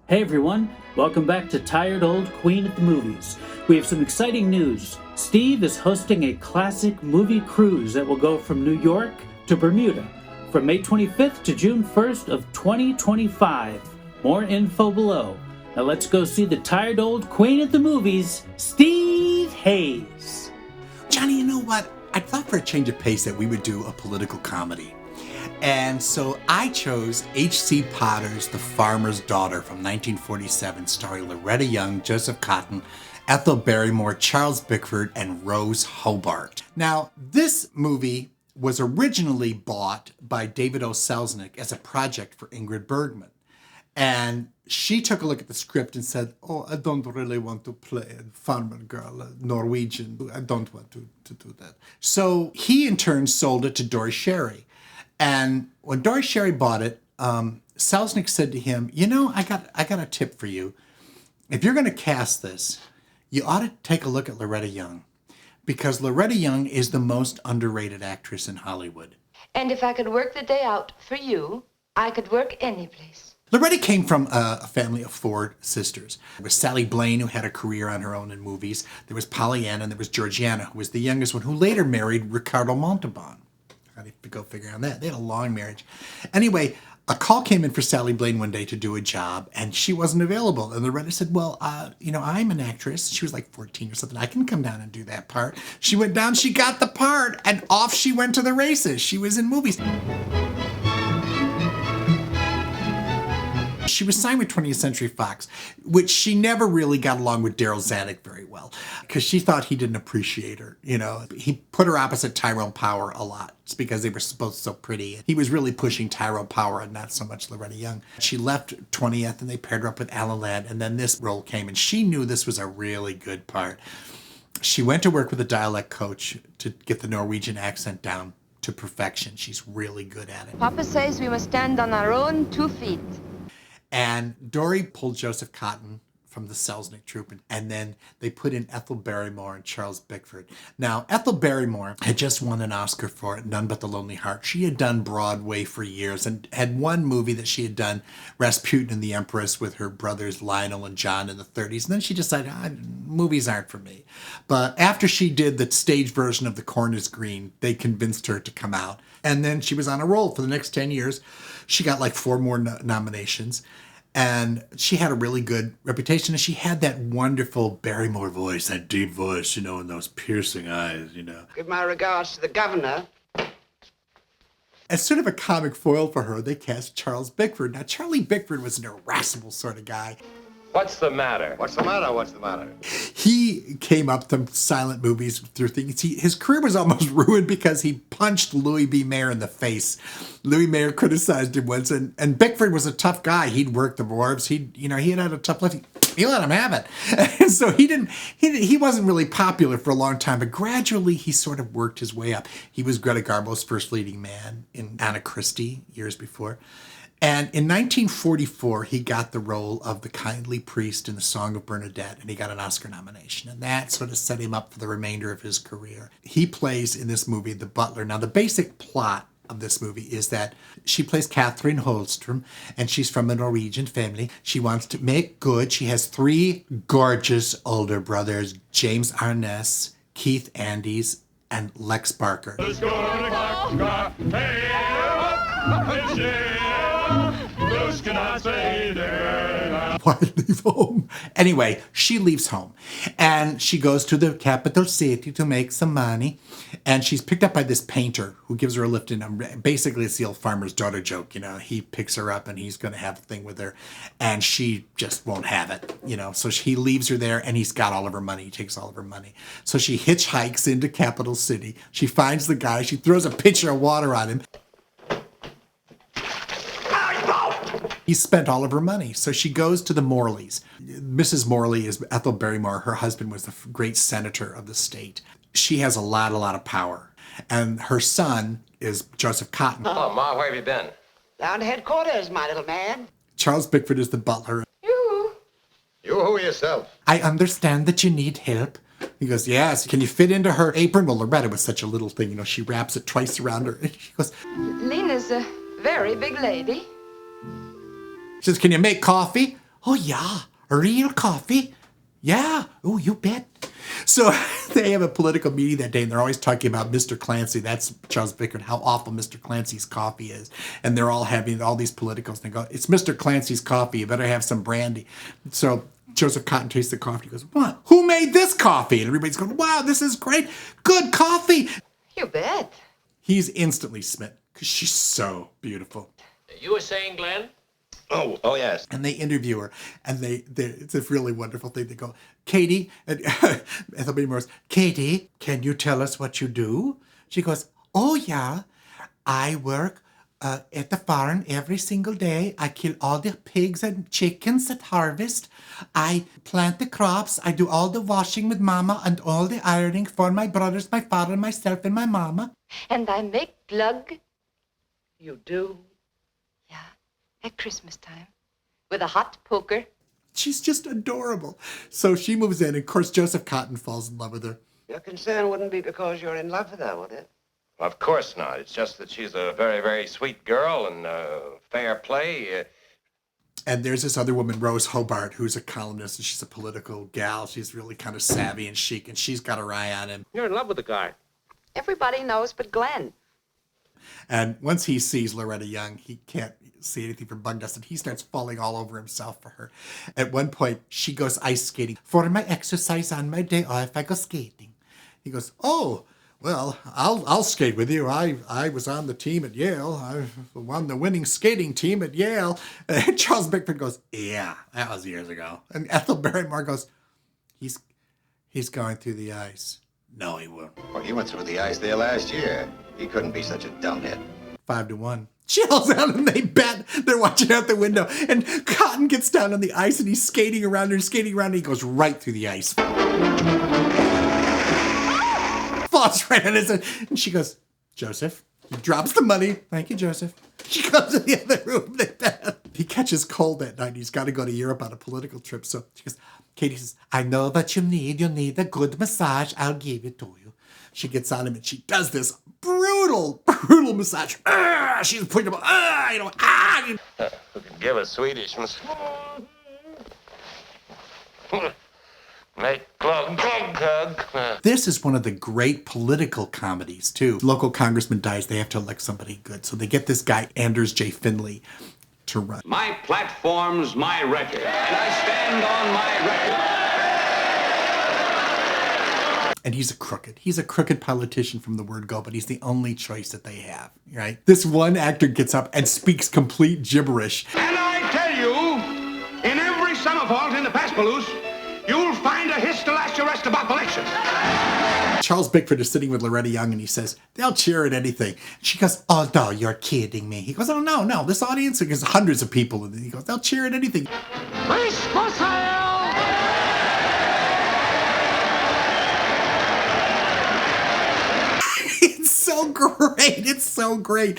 Hey everyone, welcome back to Tired Old Queen at the Movies. We have some exciting news. Steve is hosting a classic movie cruise that will go from New York to Bermuda from May 25th to June 1st of 2025. More info below. Now let's go see the Tired Old Queen at the Movies, Steve Hayes. Johnny, you know what? I thought for a change of pace that we would do a political comedy. And so I chose H.C. Potter's The Farmer's Daughter from 1947, starring Loretta Young, Joseph Cotten, Ethel Barrymore, Charles Bickford, and Rose Hobart. Now, this movie was originally bought by David O. Selznick as a project for Ingrid Bergman. And she took a look at the script and said, oh, I don't really want to play a farmer girl, a Norwegian. I don't want to do that. So he, in turn, sold it to Dory Sherry. And when Dory Sherry bought it, Selznick said to him, you know, I got a tip for you. If you're going to cast this, you ought to take a look at Loretta Young, because Loretta Young is the most underrated actress in Hollywood. And if I could work the day out for you, I could work any place. Loretta came from a family of four sisters. There was Sally Blaine, who had a career on her own in movies. There was Pollyanna, and there was Georgiana, who was the youngest one, who later married Ricardo Montalban. I have to go figure on that. They had a long marriage. Anyway, a call came in for Sally Blaine one day to do a job, and she wasn't available. And Loretta said, well, I'm an actress. She was like 14 or something. I can come down and do that part. She went down, she got the part, and off she went to the races. She was in movies. She was signed with 20th Century Fox, which she never really got along with Daryl Zanuck very well, because she thought he didn't appreciate her. You know, he put her opposite Tyrone Power a lot. It's because they were both so pretty. He was really pushing Tyrone Power and not so much Loretta Young. She left 20th and they paired her up with Alan Ladd, and then this role came, and she knew this was a really good part. She went to work with a dialect coach to get the Norwegian accent down to perfection. She's really good at it. Papa says we must stand on our own 2 feet. And Dory pulled Joseph Cotten from the Selznick troupe, and then they put in Ethel Barrymore and Charles Bickford. Now, Ethel Barrymore had just won an Oscar for None But the Lonely Heart. She had done Broadway for years and had one movie that she had done, Rasputin and the Empress, with her brothers Lionel and John in the 30s. And then she decided, movies aren't for me. But after she did the stage version of The Corn is Green, they convinced her to come out. And then she was on a roll for the next 10 years. She got like 4 more nominations. And she had a really good reputation. And she had that wonderful Barrymore voice, that deep voice, you know, and those piercing eyes, you know. Give my regards to the governor. As sort of a comic foil for her, they cast Charles Bickford. Now, Charlie Bickford was an irascible sort of guy. What's the matter? What's the matter? What's the matter? He came up to silent movies through things. His career was almost ruined because he punched Louis B. Mayer in the face. Louis Mayer criticized him once, and Bickford was a tough guy. He'd worked the wharves. He had a tough life. He let him have it. And so he wasn't really popular for a long time, but gradually he sort of worked his way up. He was Greta Garbo's first leading man in Anna Christie years before. And in 1944, he got the role of the kindly priest in The Song of Bernadette, and he got an Oscar nomination. And that sort of set him up for the remainder of his career. He plays in this movie the butler. Now, the basic plot of this movie is that she plays Catherine Holstrom, and she's from a Norwegian family. She wants to make good. She has 3 gorgeous older brothers, James Arness, Keith Andes, and Lex Barker. Why leave home? Anyway, she leaves home and she goes to the capital city to make some money. And she's picked up by this painter who gives her a lift in. Basically, it's the old farmer's daughter joke. You know, he picks her up and he's going to have a thing with her. And she just won't have it, you know. So he leaves her there and he's got all of her money. He takes all of her money. So she hitchhikes into capital city. She finds the guy. She throws a pitcher of water on him. He spent all of her money. So she goes to the Morleys. Mrs. Morley is Ethel Barrymore. Her husband was the great senator of the state. She has a lot of power. And her son is Joseph Cotten. Oh, Ma, where have you been? Down to headquarters, my little man. Charles Bickford is the butler. You. You who yourself? I understand that you need help. He goes, yes. Can you fit into her apron? Well, Loretta was such a little thing. You know, she wraps it twice around her. And she goes, Lena's a very big lady. She says, can you make coffee? Oh, yeah. Real coffee? Yeah. Oh, you bet. So they have a political meeting that day, and they're always talking about Mr. Clancy. That's Charles Bickford, how awful Mr. Clancy's coffee is. And they're all having all these politicals. And they go, it's Mr. Clancy's coffee. You better have some brandy. So Joseph Cotton tastes the coffee. He goes, what? Who made this coffee? And everybody's going, wow, this is great. Good coffee. You bet. He's instantly smitten because she's so beautiful. You were saying, Glenn? Oh, yes. And they interview her, and it's a really wonderful thing. They go, Katie, and Ethel Barrymore goes, Katie, can you tell us what you do? She goes, oh, yeah, I work at the farm every single day. I kill all the pigs and chickens at harvest. I plant the crops. I do all the washing with Mama and all the ironing for my brothers, my father, myself, and my Mama. And I make glug. You do? Yeah, at Christmas time. With a hot poker. She's just adorable. So she moves in, and of course, Joseph Cotton falls in love with her. Your concern wouldn't be because you're in love with her, would it? Of course not. It's just that she's a very, very sweet girl and fair play. And there's this other woman, Rose Hobart, who's a columnist, and she's a political gal. She's really kind of savvy and chic, and she's got her eye on him. You're in love with the guy. Everybody knows but Glenn. And once he sees Loretta Young, he can't see anything from bug dust, and he starts falling all over himself for her. At one point, she goes ice skating. For my exercise on my day off, I go skating. He goes, oh, well, I'll skate with you. I was on the team at Yale. I won the winning skating team at Yale. And Charles Bickford goes, yeah, that was years ago. And Ethel Barrymore goes, he's going through the ice. No, he won't. Well, he went through the ice there last year. He couldn't be such a dumbhead. 5-1. She yells out and they bet. They're watching out the window. And Cotton gets down on the ice and he's skating around and he goes right through the ice. Falls right on his head. And she goes, Joseph. He drops the money. Thank you, Joseph. She goes to the other room. They bet. He catches cold that night. He's got to go to Europe on a political trip. So she goes, Katie says, I know what you need. You need a good massage. I'll give it to you. She gets on him and she does this brutal massage. She's putting him, Who can give a Swedish massage? Make glug, glug, glug. This is one of the great political comedies, too. Local congressman dies. They have to elect somebody good. So they get this guy, Anders J. Finley, to run. My platform's my record, and I stand on my record. And he's a crooked politician from the word go, but he's the only choice that they have, right? This one actor gets up and speaks complete gibberish. And I tell you, in every summer vault in the Paspalus, you'll find a his to last your rest about election. Charles Bickford is sitting with Loretta Young and he says, they'll cheer at anything. She goes, oh, no, you're kidding me. He goes, oh, no, this audience, there's hundreds of people. And he goes, they'll cheer at anything. Race for sale! It's so great.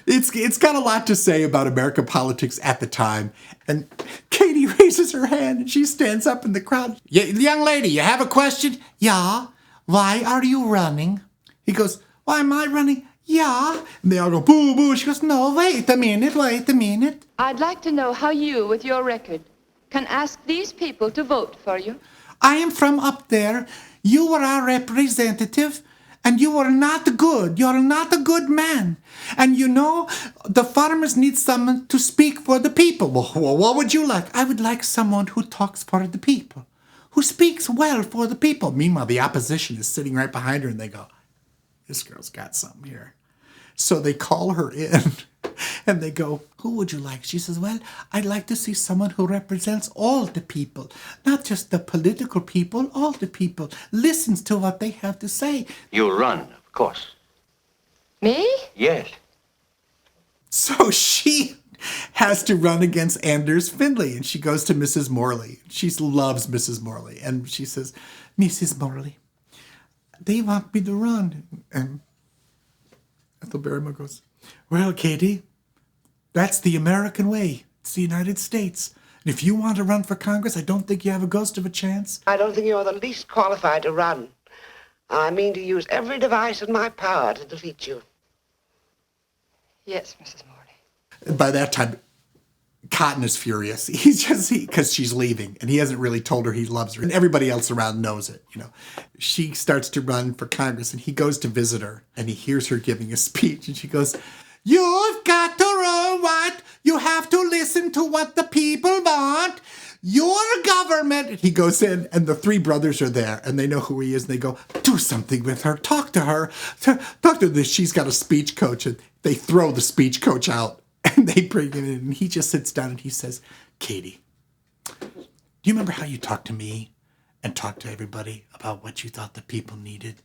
It's got a lot to say about American politics at the time. And Katie raises her hand and she stands up in the crowd. Young lady, you have a question? Yeah. Why are you running? He goes, why am I running? Yeah. And they all go, boo, boo. She goes, no, wait a minute. I'd like to know how you, with your record, can ask these people to vote for you. I am from up there. You are our representative. And you are not good. You're not a good man. And you know, the farmers need someone to speak for the people. Well, what would you like? I would like someone who talks for the people, who speaks well for the people. Meanwhile, the opposition is sitting right behind her and they go, this girl's got something here. So they call her in and they go, who would you like? She says, well, I'd like to see someone who represents all the people, not just the political people, all the people, listens to what they have to say. You'll run, of course. Me? Yes. So she has to run against Anders Finley, and she goes to Mrs. Morley. She loves Mrs. Morley, and she says, Mrs. Morley, they want me to run. And Ethel Barrymore goes, well, Katie, that's the American way. It's the United States. And if you want to run for Congress, I don't think you have a ghost of a chance. I don't think you're the least qualified to run. I mean to use every device in my power to defeat you. Yes, Mrs. Morley. And by that time, Cotton is furious. Because she's leaving, and he hasn't really told her he loves her, and everybody else around knows it. She starts to run for Congress, and he goes to visit her, and he hears her giving a speech, and she goes, "You've got to run what? You have to listen to what the people want. Your government." And he goes in, and the three brothers are there, and they know who he is, and they go, "Do something with her. Talk to her. Talk to this. She's got a speech coach." And they throw the speech coach out, and they bring him in, and he just sits down, and he says, "Katie, do you remember how you talked to me and talked to everybody about what you thought the people needed?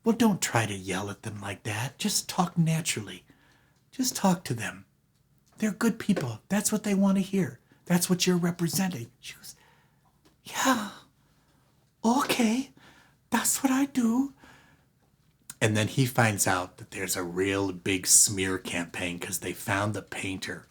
Well, don't try to yell at them like that. Just talk naturally. Just talk to them. They're good people. That's what they want to hear. That's what you're representing." She goes, "Yeah, okay, that's what I do." And then he finds out that there's a real big smear campaign because they found the painter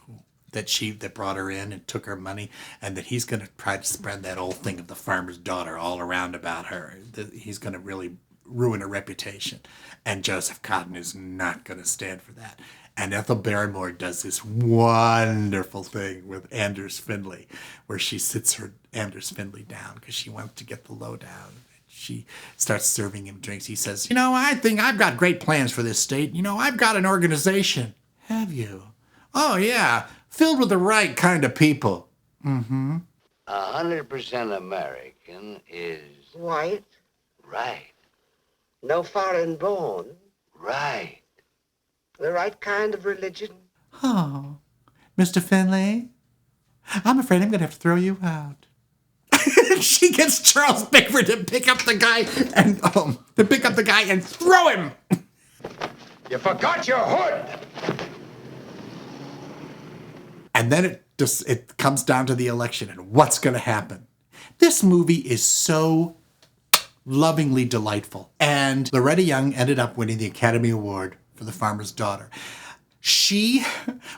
that brought her in and took her money, and that he's going to try to spread that old thing of the farmer's daughter all around about her. He's going to really ruin her reputation. And Joseph Cotton is not going to stand for that. And Ethel Barrymore does this wonderful thing with Anders Findlay, where she sits her Anders Findlay down because she wants to get the lowdown. She starts serving him drinks. He says, "I think I've got great plans for this state. I've got an organization." "Have you?" "Oh, yeah, filled with the right kind of people." "Mm-hmm." 100% American is White, right. no foreign born, Right. the right kind of religion. "Oh, Mr. Finlay, I'm afraid I'm going to have to throw you out." She gets Charles Bickford to pick up the guy and throw him. You forgot your hood! And then it comes down to the election and what's going to happen. This movie is so lovingly delightful. And Loretta Young ended up winning the Academy Award for The Farmer's Daughter. She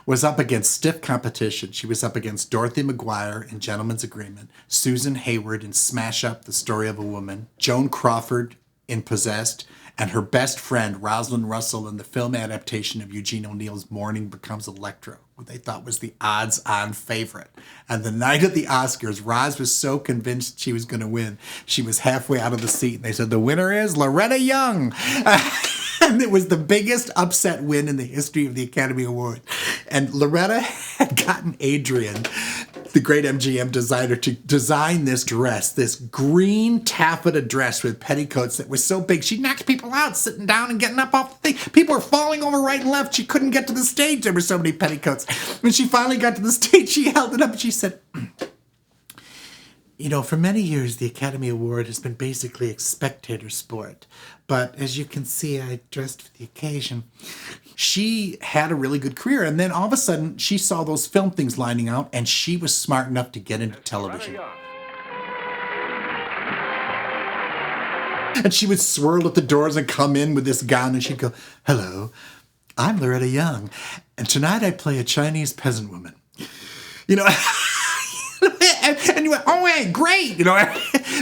was up against stiff competition. She was up against Dorothy McGuire in Gentleman's Agreement, Susan Hayward in Smash Up, The Story of a Woman, Joan Crawford in Possessed, and her best friend, Rosalind Russell, in the film adaptation of Eugene O'Neill's Morning Becomes Electra, who they thought was the odds-on favorite. And the night of the Oscars, Roz was so convinced she was going to win, she was halfway out of the seat, and they said, "The winner is Loretta Young." And it was the biggest upset win in the history of the Academy Award. And Loretta had gotten Adrian, the great MGM designer, to design this dress, this green taffeta dress with petticoats that was so big, she knocked people out sitting down and getting up off the thing. People were falling over right and left. She couldn't get to the stage. There were so many petticoats. When she finally got to the stage, she held it up and she said, "For many years, the Academy Award has been basically a spectator sport. But as you can see, I dressed for the occasion." She had a really good career. And then all of a sudden, she saw those film things lining out, and she was smart enough to get into television. And she would swirl at the doors and come in with this gown, and she'd go, "Hello, I'm Loretta Young, and tonight I play a Chinese peasant woman." And you went, "Oh, hey, great,"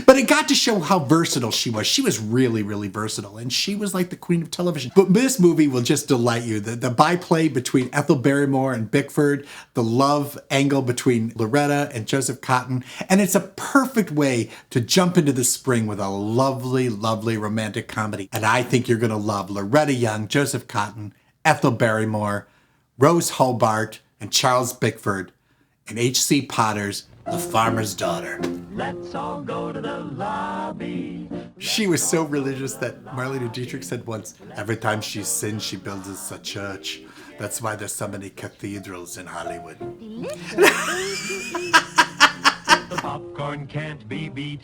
But it got to show how versatile she was. She was really, really versatile, and she was like the queen of television. But this movie will just delight you. The byplay between Ethel Barrymore and Bickford, the love angle between Loretta and Joseph Cotton, and it's a perfect way to jump into the spring with a lovely, lovely romantic comedy. And I think you're going to love Loretta Young, Joseph Cotton, Ethel Barrymore, Rose Hobart, and Charles Bickford in H.C. Potter's The Farmer's Daughter. Let's all go to the lobby. She was so religious that Marlene Dietrich said once, "Every time she sins, she builds us a church. That's why there's so many cathedrals in Hollywood." The popcorn can't be beat.